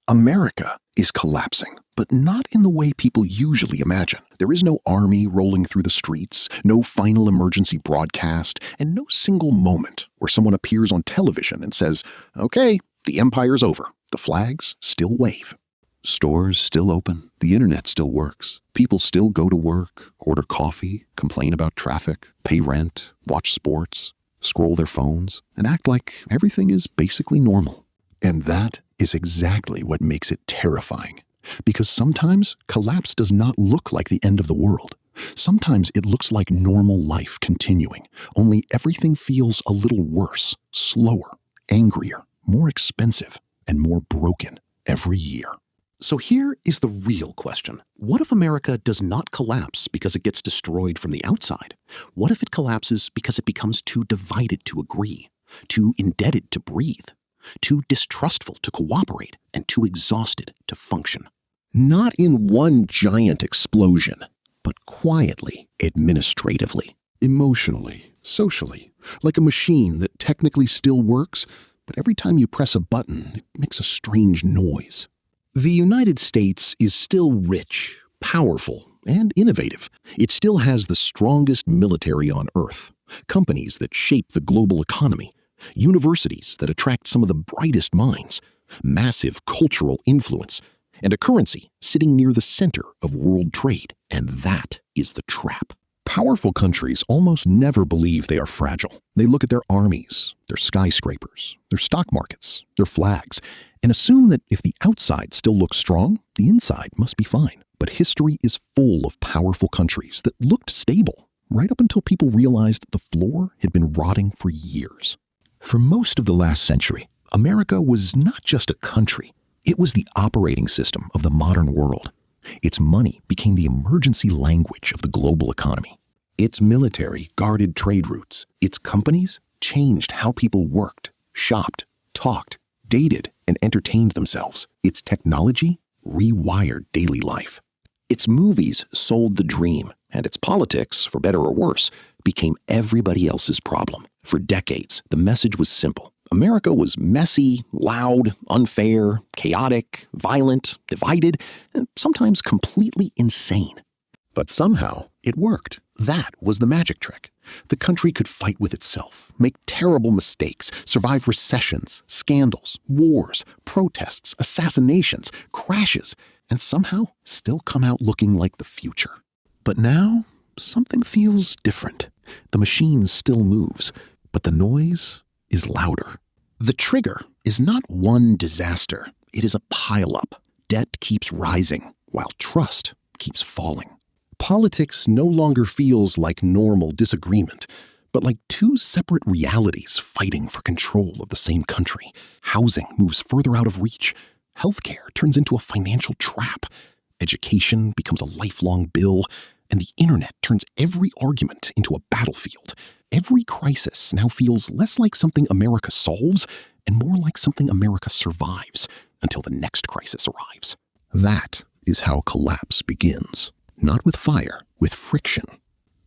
America is collapsing, but not in the way people usually imagine. There is no army rolling through the streets, no final emergency broadcast, and no single moment where someone appears on television and says, "Okay, the empire's over." The flags still wave. Stores still open. The internet still works. People still go to work, order coffee, complain about traffic, pay rent, watch sports, scroll their phones, and act like everything is basically normal. And that is exactly what makes it terrifying. Because sometimes collapse does not look like the end of the world. Sometimes it looks like normal life continuing, only everything feels a little worse, slower, angrier, more expensive, and more broken every year. So here is the real question. What if America does not collapse because it gets destroyed from the outside? What if it collapses because it becomes too divided to agree, too indebted to breathe, too distrustful to cooperate, and too exhausted to function? Not in one giant explosion, but quietly, administratively, emotionally, socially, like a machine that technically still works, but every time you press a button, it makes a strange noise. The United States is still rich, powerful, and innovative. It still has the strongest military on Earth, companies that shape the global economy, universities that attract some of the brightest minds, massive cultural influence, and a currency sitting near the center of world trade. And that is the trap. Powerful countries almost never believe they are fragile. They look at their armies, their skyscrapers, their stock markets, their flags, and assume that if the outside still looks strong, the inside must be fine. But history is full of powerful countries that looked stable, right up until people realized that the floor had been rotting for years. For most of the last century, America was not just a country. It was the operating system of the modern world. Its money became the emergency language of the global economy. Its military guarded trade routes. Its companies changed how people worked, shopped, talked, dated, and entertained themselves. Its technology rewired daily life. Its movies sold the dream, and its politics, for better or worse, became everybody else's problem. For decades, the message was simple. America was messy, loud, unfair, chaotic, violent, divided, and sometimes completely insane. But somehow, it worked. That was the magic trick. The country could fight with itself, make terrible mistakes, survive recessions, scandals, wars, protests, assassinations, crashes, and somehow still come out looking like the future. But now, something feels different. The machine still moves, but the noise is louder. The trigger is not one disaster. It is a pileup. Debt keeps rising, while trust keeps falling. Politics no longer feels like normal disagreement, but like two separate realities fighting for control of the same country. Housing moves further out of reach. Healthcare turns into a financial trap. Education becomes a lifelong bill, and the internet turns every argument into a battlefield. Every crisis now feels less like something America solves and more like something America survives until the next crisis arrives. That is how collapse begins. Not with fire, with friction.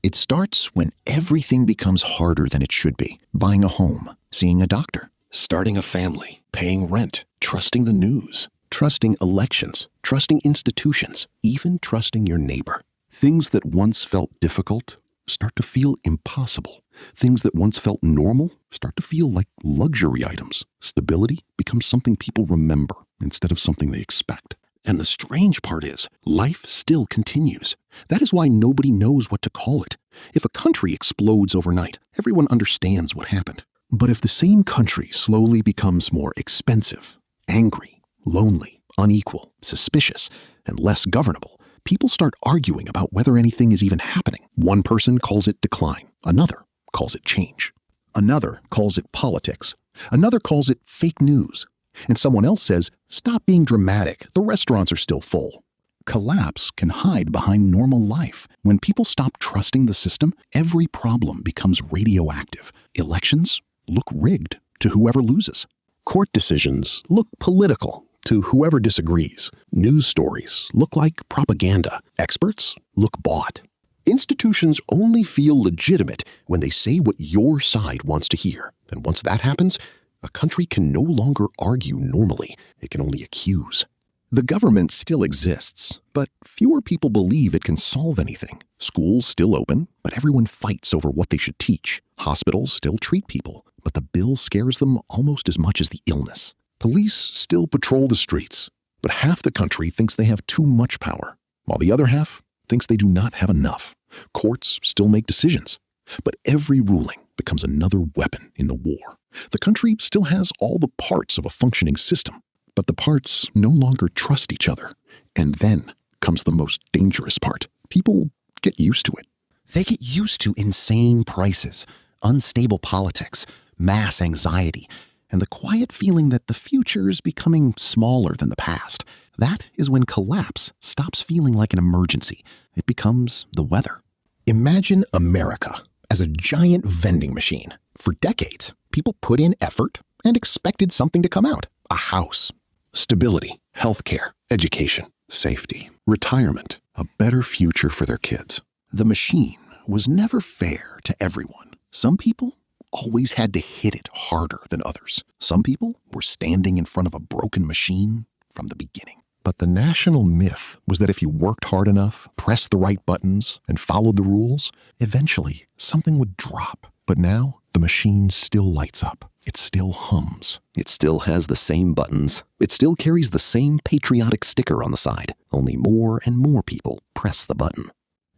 It starts when everything becomes harder than it should be. Buying a home, seeing a doctor, starting a family, paying rent, trusting the news, trusting elections, trusting institutions, even trusting your neighbor. Things that once felt difficult start to feel impossible. Things that once felt normal start to feel like luxury items. Stability becomes something people remember instead of something they expect. And the strange part is, life still continues. That is why nobody knows what to call it. If a country explodes overnight, everyone understands what happened. But if the same country slowly becomes more expensive, angry, lonely, unequal, suspicious, and less governable, people start arguing about whether anything is even happening. One person calls it decline. Another calls it change. Another calls it politics. Another calls it fake news. And someone else says, "Stop being dramatic. The restaurants are still full." Collapse can hide behind normal life. When people stop trusting the system, every problem becomes radioactive. Elections look rigged to whoever loses. Court decisions look political to whoever disagrees. News stories look like propaganda. Experts look bought. Institutions only feel legitimate when they say what your side wants to hear. And once that happens, A country can no longer argue normally. It can only accuse. The government still exists, but fewer people believe it can solve anything. Schools still open, but everyone fights over what they should teach. Hospitals still treat people, but the bill scares them almost as much as the illness. Police still patrol the streets, but half the country thinks they have too much power, while the other half thinks they do not have enough. Courts still make decisions, but every ruling becomes another weapon in the war. The country still has all the parts of a functioning system, but the parts no longer trust each other. And then comes the most dangerous part. People get used to it. They get used to insane prices, unstable politics, mass anxiety, and the quiet feeling that the future is becoming smaller than the past. That is when collapse stops feeling like an emergency. It becomes the weather. Imagine America as a giant vending machine. For decades, people put in effort and expected something to come out. A house, stability, healthcare, education, safety, retirement, a better future for their kids. The machine was never fair to everyone. Some people always had to hit it harder than others. Some people were standing in front of a broken machine from the beginning. But the national myth was that if you worked hard enough, pressed the right buttons, and followed the rules, eventually something would drop. But now the machine still lights up. It still hums. It still has the same buttons. It still carries the same patriotic sticker on the side. Only more and more people press the button.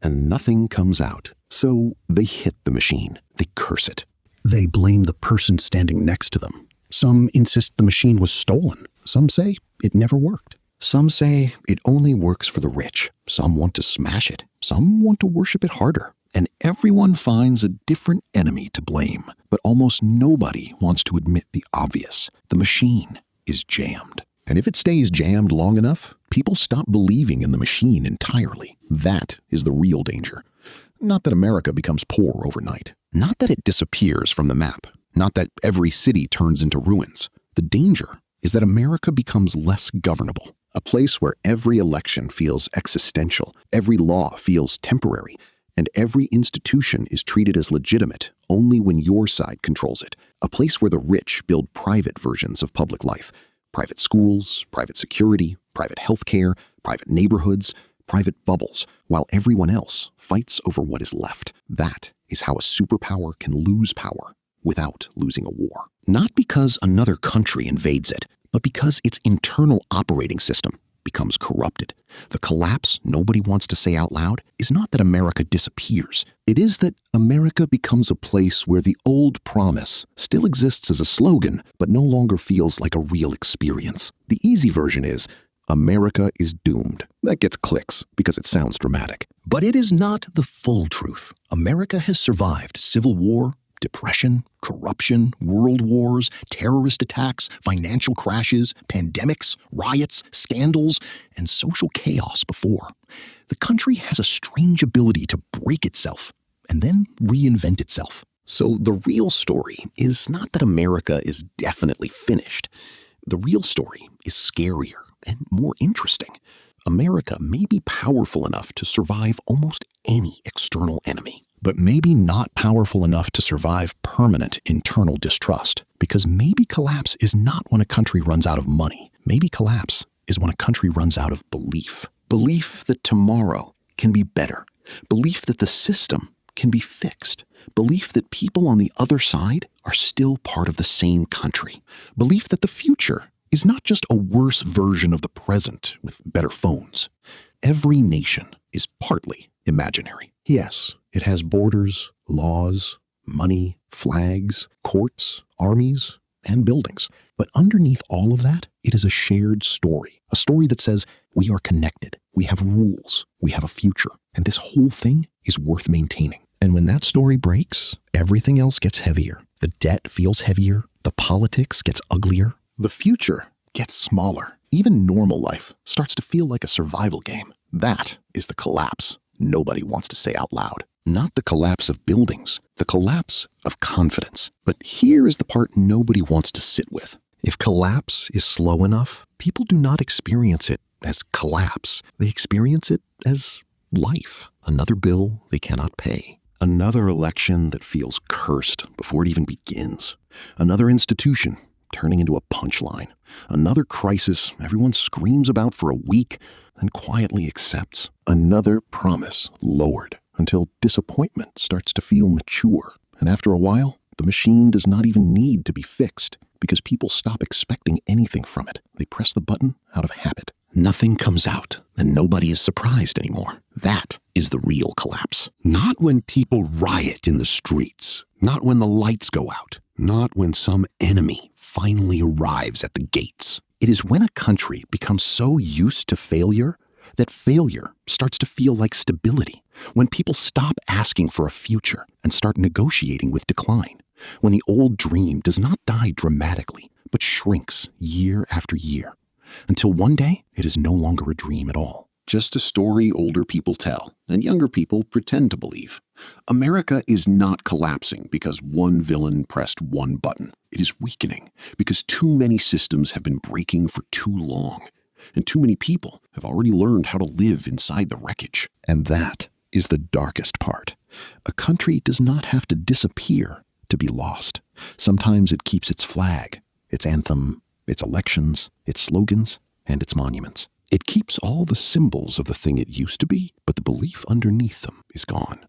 And nothing comes out. So they hit the machine. They curse it. They blame the person standing next to them. Some insist the machine was stolen. Some say it never worked. Some say it only works for the rich. Some want to smash it. Some want to worship it harder. And everyone finds a different enemy to blame. But almost nobody wants to admit the obvious. The machine is jammed. And if it stays jammed long enough, people stop believing in the machine entirely. That is the real danger. Not that America becomes poor overnight. Not that it disappears from the map. Not that every city turns into ruins. The danger is that America becomes less governable. A place where every election feels existential, every law feels temporary, and every institution is treated as legitimate only when your side controls it. A place where the rich build private versions of public life. Private schools, private security, private healthcare, private neighborhoods, private bubbles, while everyone else fights over what is left. That is how a superpower can lose power without losing a war. Not because another country invades it, but because its internal operating system becomes corrupted. The collapse nobody wants to say out loud is not that America disappears. It is that America becomes a place where the old promise still exists as a slogan, but no longer feels like a real experience. The easy version is, America is doomed. That gets clicks because it sounds dramatic. But it is not the full truth. America has survived civil war, depression, corruption, world wars, terrorist attacks, financial crashes, pandemics, riots, scandals, and social chaos before. The country has a strange ability to break itself and then reinvent itself. So the real story is not that America is definitely finished. The real story is scarier and more interesting. America may be powerful enough to survive almost any external enemy, but maybe not powerful enough to survive permanent internal distrust. Because maybe collapse is not when a country runs out of money. Maybe collapse is when a country runs out of belief. Belief that tomorrow can be better. Belief that the system can be fixed. Belief that people on the other side are still part of the same country. Belief that the future is not just a worse version of the present with better phones. Every nation is partly imaginary. Yes, it has borders, laws, money, flags, courts, armies, and buildings. But underneath all of that, it is a shared story. A story that says we are connected, we have rules, we have a future, and this whole thing is worth maintaining. And when that story breaks, everything else gets heavier. The debt feels heavier, the politics gets uglier, the future gets smaller. Even normal life starts to feel like a survival game. That is the collapse nobody wants to say out loud. Not the collapse of buildings, the collapse of confidence. But here is the part nobody wants to sit with. If collapse is slow enough, people do not experience it as collapse. They experience it as life. Another bill they cannot pay. Another election that feels cursed before it even begins. Another institution turning into a punchline. Another crisis everyone screams about for a week, then quietly accepts. Another promise lowered until disappointment starts to feel mature. And after a while, the machine does not even need to be fixed because people stop expecting anything from it. They press the button out of habit. Nothing comes out, and nobody is surprised anymore. That is the real collapse. Not when people riot in the streets. Not when the lights go out. Not when some enemy finally arrives at the gates. It is when a country becomes so used to failure that failure starts to feel like stability. When people stop asking for a future and start negotiating with decline. When the old dream does not die dramatically, but shrinks year after year. Until one day, it is no longer a dream at all. Just a story older people tell, and younger people pretend to believe. America is not collapsing because one villain pressed one button. It is weakening because too many systems have been breaking for too long, and too many people have already learned how to live inside the wreckage. And that is the darkest part. A country does not have to disappear to be lost. Sometimes it keeps its flag, its anthem, its elections, its slogans, and its monuments. It keeps all the symbols of the thing it used to be, but the belief underneath them is gone.